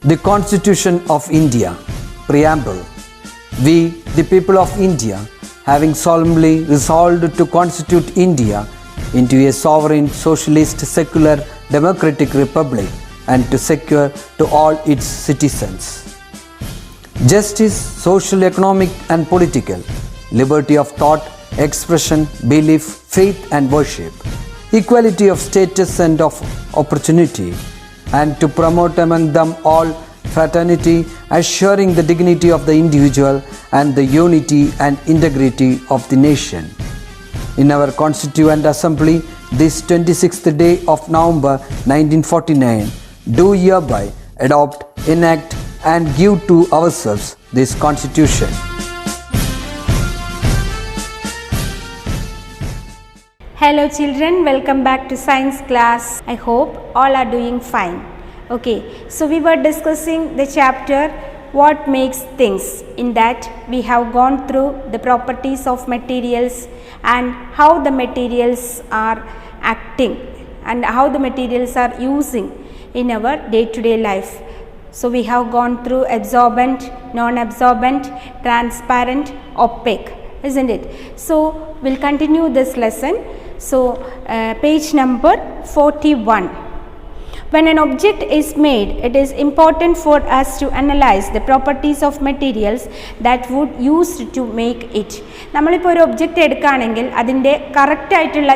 The Constitution of India, Preamble. We, the people of India, having solemnly resolved to constitute India into a sovereign, socialist, secular, democratic republic and to secure to all its citizens justice, social, economic and political, liberty of thought, expression, belief, faith and worship, equality of status and of opportunity, and to promote among them all fraternity, assuring the dignity of the individual and the unity and integrity of the nation. In our Constituent Assembly, this 26th day of November 1949, do hereby adopt, enact and give to ourselves this Constitution. Hello children, welcome back to science class. I hope all are doing fine. Okay, so we were discussing the chapter what makes things. In that we have gone through the properties of materials and how the materials are acting and how the materials are using in our day-to-day life. So we have gone through absorbent, non-absorbent, transparent, opaque, isn't it? So we'll continue this lesson. So page number 41. When an object is made, it is important for us to analyze the properties of materials that would used to make it. നമ്മളിപ്പോൾ ഒരു object എടുക്കുകയാണെങ്കിൽ അതിൻ്റെ കറക്റ്റായിട്ടുള്ള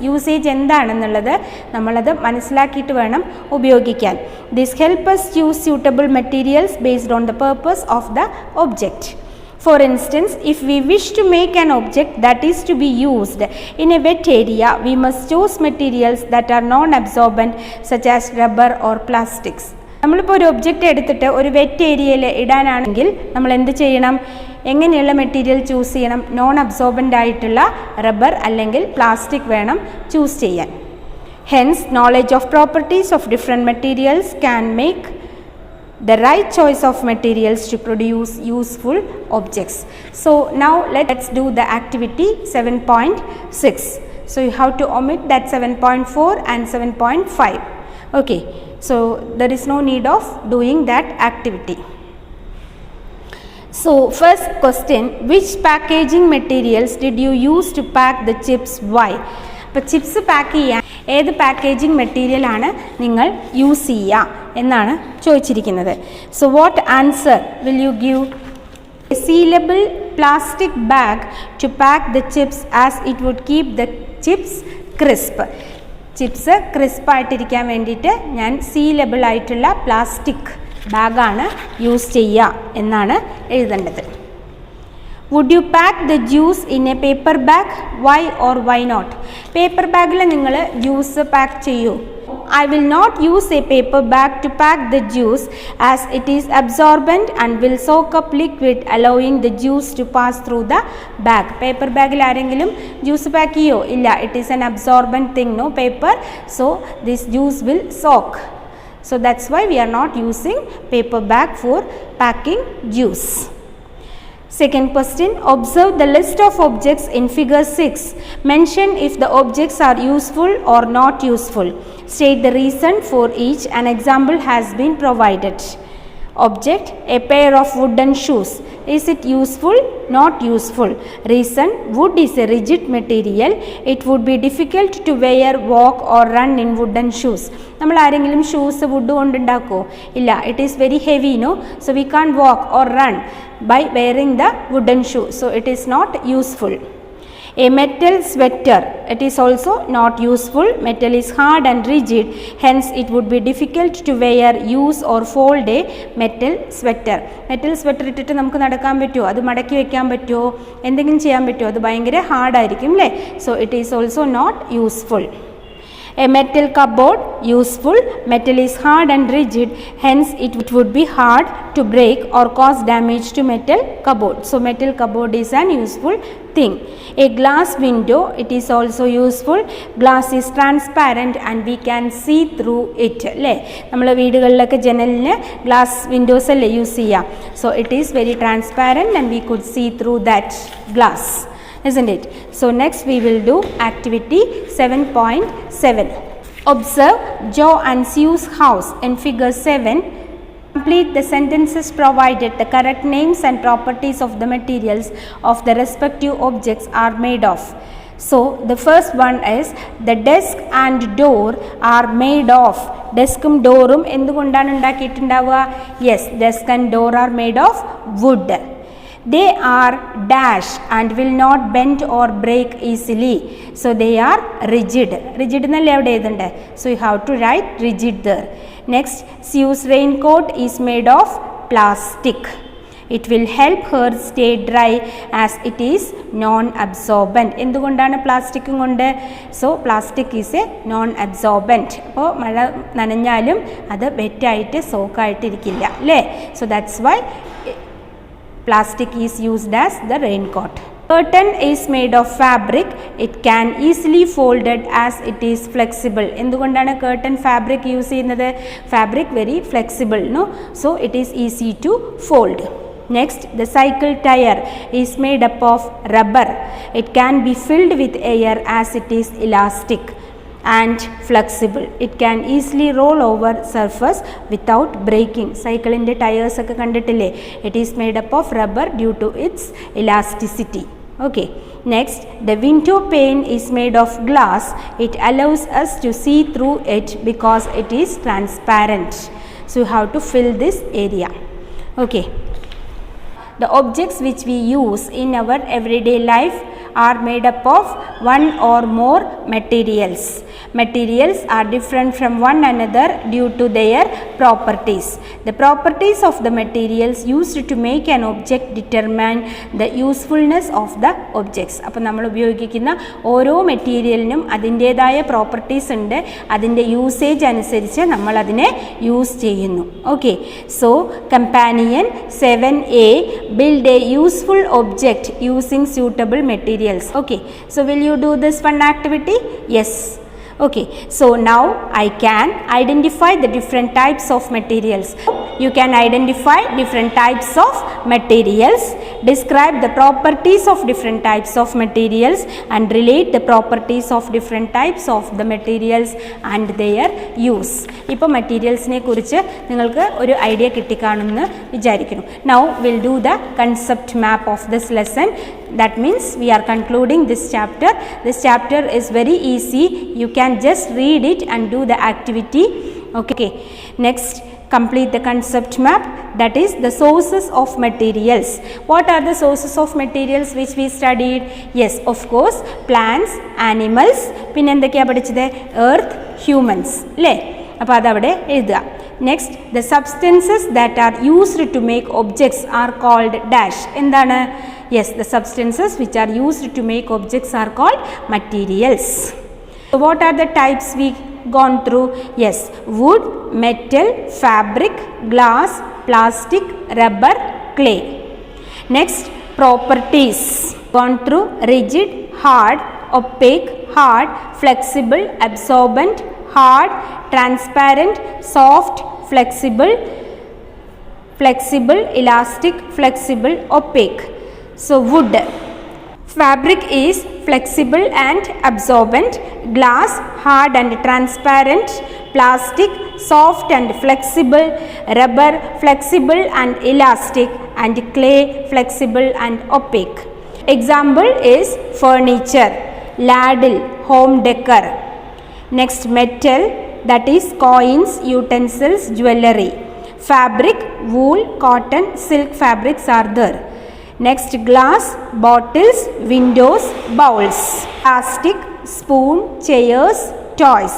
usage എന്താണെന്നുള്ളത് നമ്മളത് മനസ്സിലാക്കിയിട്ട് വേണം ഉപയോഗിക്കാൻ. This help us choose suitable materials based on the purpose of the object. For instance, if we wish to make an object that is to be used in a wet area, we must choose materials that are non-absorbent such as rubber or plastics. നമ്മളിപ്പോൾ ഒരു object എടുത്തിട്ട് ഒരു wet ഏരിയയിൽ ഇടാനാണെങ്കിൽ നമ്മൾ എന്ത് ചെയ്യണം? എങ്ങനെയുള്ള material choose ചെയ്യണം? നോൺ അബ്സോർബൻ്റ് ആയിട്ടുള്ള റബ്ബർ അല്ലെങ്കിൽ പ്ലാസ്റ്റിക് വേണം ചൂസ് ചെയ്യാൻ. Hence, knowledge of properties of different materials can make the right choice of materials to produce useful objects. So now let's do the activity 7.6. So you have to omit that 7.4 and 7.5. Okay, so there is no need of doing that activity. So first question, which packaging materials did you use to pack the chips? Why? അപ്പോൾ chips pack ചെയ്യാൻ ഏത് packaging മെറ്റീരിയലാണ് നിങ്ങൾ use ചെയ്യുക എന്നാണ് ചോദിച്ചിരിക്കുന്നത്. So what answer will you give? A sealable plastic bag to pack the chips as it would keep the chips crisp. Chips ക്രിസ്പായിട്ടിരിക്കാൻ വേണ്ടിയിട്ട് ഞാൻ സീലബിൾ ആയിട്ടുള്ള പ്ലാസ്റ്റിക് ബാഗാണ് യൂസ് ചെയ്യുക എന്നാണ് എഴുതേണ്ടത്. Would you pack the juice in a paper bag? Why or why not? Paper ബാഗിൽ നിങ്ങൾ ജ്യൂസ് പാക്ക് ചെയ്യൂ. I will not use a paper bag to pack the juice as it is absorbent and will soak up liquid allowing the juice to pass through the bag. Paper ബാഗിൽ ആരെങ്കിലും juice pack ചെയ്യോ? ഇല്ല. It is an absorbent thing, no paper. So this juice will soak. So that's why we are not using paper bag for packing juice. Second question, observe the list of objects in figure 6. Mention if the objects are useful or not useful. State the reason for each. An example has been provided. Object, a pair of wooden shoes. Is it useful? Not useful. Reason, wood is a rigid material. It would be difficult to wear, walk or run in wooden shoes. നമ്മൾ ആരെങ്കിലും shoes wood കൊണ്ടുണ്ടാക്കുമോ? ഇല്ല. It is very heavy, no? So we can walk or run by wearing the wooden shoe. So it is not useful. A metal sweater, it is also not useful. Metal is hard and rigid, hence it would be difficult to wear, use or fold a metal sweater. Metal sweater ഇട്ടിട്ട് നമുക്ക് നടക്കാൻ പറ്റുമോ? അത് മടക്കി വെക്കാൻ പറ്റുമോ? എന്തെങ്കിലും ചെയ്യാൻ പറ്റുമോ? അത് ഭയങ്കര ഹാർഡായിരിക്കും അല്ലേ? So it is also not useful. A metal cupboard, useful. Metal is hard and rigid, hence it would be hard to break or cause damage to metal cupboard. So metal cupboard is an useful thing. A glass window, it is also useful. Glass is transparent and we can see through it. അല്ലേ? നമ്മൾ വീടുകളിലൊക്കെ ജനലിന് glass Windows അല്ലേ use ചെയ്യുക. So it is very transparent and we could see through that glass. Isn't it? So next we will do activity 7.7. Observe Joe and Sue's house in figure 7 complete the sentences provided. The correct names and properties of the materials of the respective objects are made of. So the first one is the desk and door are made of. ഡെസ്കും ഡോറും എന്തുകൊണ്ടാണ് ഉണ്ടാക്കിയിട്ടുണ്ടാവുക? Yes, desk and door are made of wood. They are dash and will not bend or break easily. So they are rigid. Rigid എന്നല്ലേ അവിടെ എഴുതണ്ടേ? So you have to write rigid there. Next, Sue's raincoat is made of plastic. It will help her stay dry as it is non-absorbent. എന്തുകൊണ്ടാണ് പ്ലാസ്റ്റിക്കും കൊണ്ട്? So plastic is A non absorbent. അപ്പോൾ മഴ നനഞ്ഞാലും അത് വെറ്റായിട്ട് സോക്കായിട്ടിരിക്കില്ല അല്ലേ? So that's why plastic is used as the raincoat. Curtain is made of fabric. It can easily folded as it is flexible. എന്തുകൊണ്ടാണ് curtain fabric use ചെയ്യുന്നത്? Fabric very flexible, no? So it is easy to fold. Next, the cycle tire is made up of rubber. It can be filled with air as it is elastic and flexible. It can easily roll over surface without breaking. സൈക്കിളിൻ്റെ tyres ഒക്കെ കണ്ടിട്ടില്ലേ? It is made up of rubber due to its elasticity. Okay. Next, the window pane is made of glass. It allows us to see through it because it is transparent. So you have to fill this area. Okay. The objects which we use in our everyday life are made up of one or more materials. Materials are different from one another due to their properties. The properties of the materials used to make an object determine the usefulness of the objects. അപ്പോൾ നമ്മൾ ഉപയോഗിക്കുന്ന ഓരോ മെറ്റീരിയലിനും അതിൻ്റേതായ properties ഉണ്ട്. അതിൻ്റെ usage അനുസരിച്ച് നമ്മൾ അതിനെ യൂസ് ചെയ്യുന്നു. Okay, so companion 7A build a useful object using suitable materials. Okay, so will you do this one activity? Yes. Okay, so now I can identify the different types of materials. You can identify different types of materials, describe the properties of different types of materials and relate the properties of different types of the materials and their use. ഇപ്പോൾ മെറ്റീരിയൽസിനെ കുറിച്ച് നിങ്ങൾക്ക് ഒരു idea കിട്ടിക്കാണുമെന്ന് വിചാരിക്കുന്നു. Now we'll do the concept map of this lesson. That means we are concluding this chapter. This chapter is very easy. You can just read it and do the activity. Okay. Next, complete the concept map. That is the sources of materials. What are the sources of materials which we studied? Yes, of course, plants, animals. പിന്നെ എന്തൊക്കെയാണ് പഠിച്ചത്? Earth, humans. അല്ലേ? അപ്പോൾ അതവിടെ എഴുതുക. Next, the substances that are used to make objects are called dash. എന്താണ്? Yes, the substances which are used to make objects are called materials. So what are the types we gone through? Yes, wood, metal, fabric, glass, plastic, rubber, clay. Next, properties. Gone through rigid, hard, opaque, hard, flexible, absorbent, hard, transparent, soft, flexible, elastic, flexible, opaque. So wood. Fabric is flexible and absorbent. Glass, hard and transparent. Plastic, soft and flexible. Rubber, flexible and elastic. And clay, flexible and opaque. Example is furniture, ladle, home decor. Next, metal, that is coins, utensils, jewelry. Fabric, wool, cotton, silk fabrics are there. Next, glass, bottles, windows, bowls. Plastic, spoon, chairs, toys.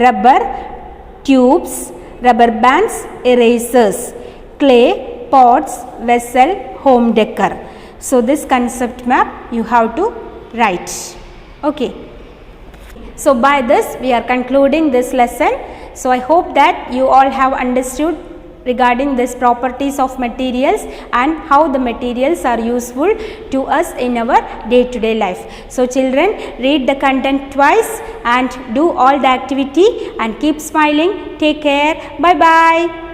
Rubber, tubes, rubber bands, erasers. Clay, pots, vessel, home decor. So this concept map you have to write. Okay. So by this we are concluding this lesson. So I hope that you all have understood regarding this properties of materials and how the materials are useful to us in our day-to-day life. So children, read the content twice and do all the activity and keep smiling. Take care. Bye-bye.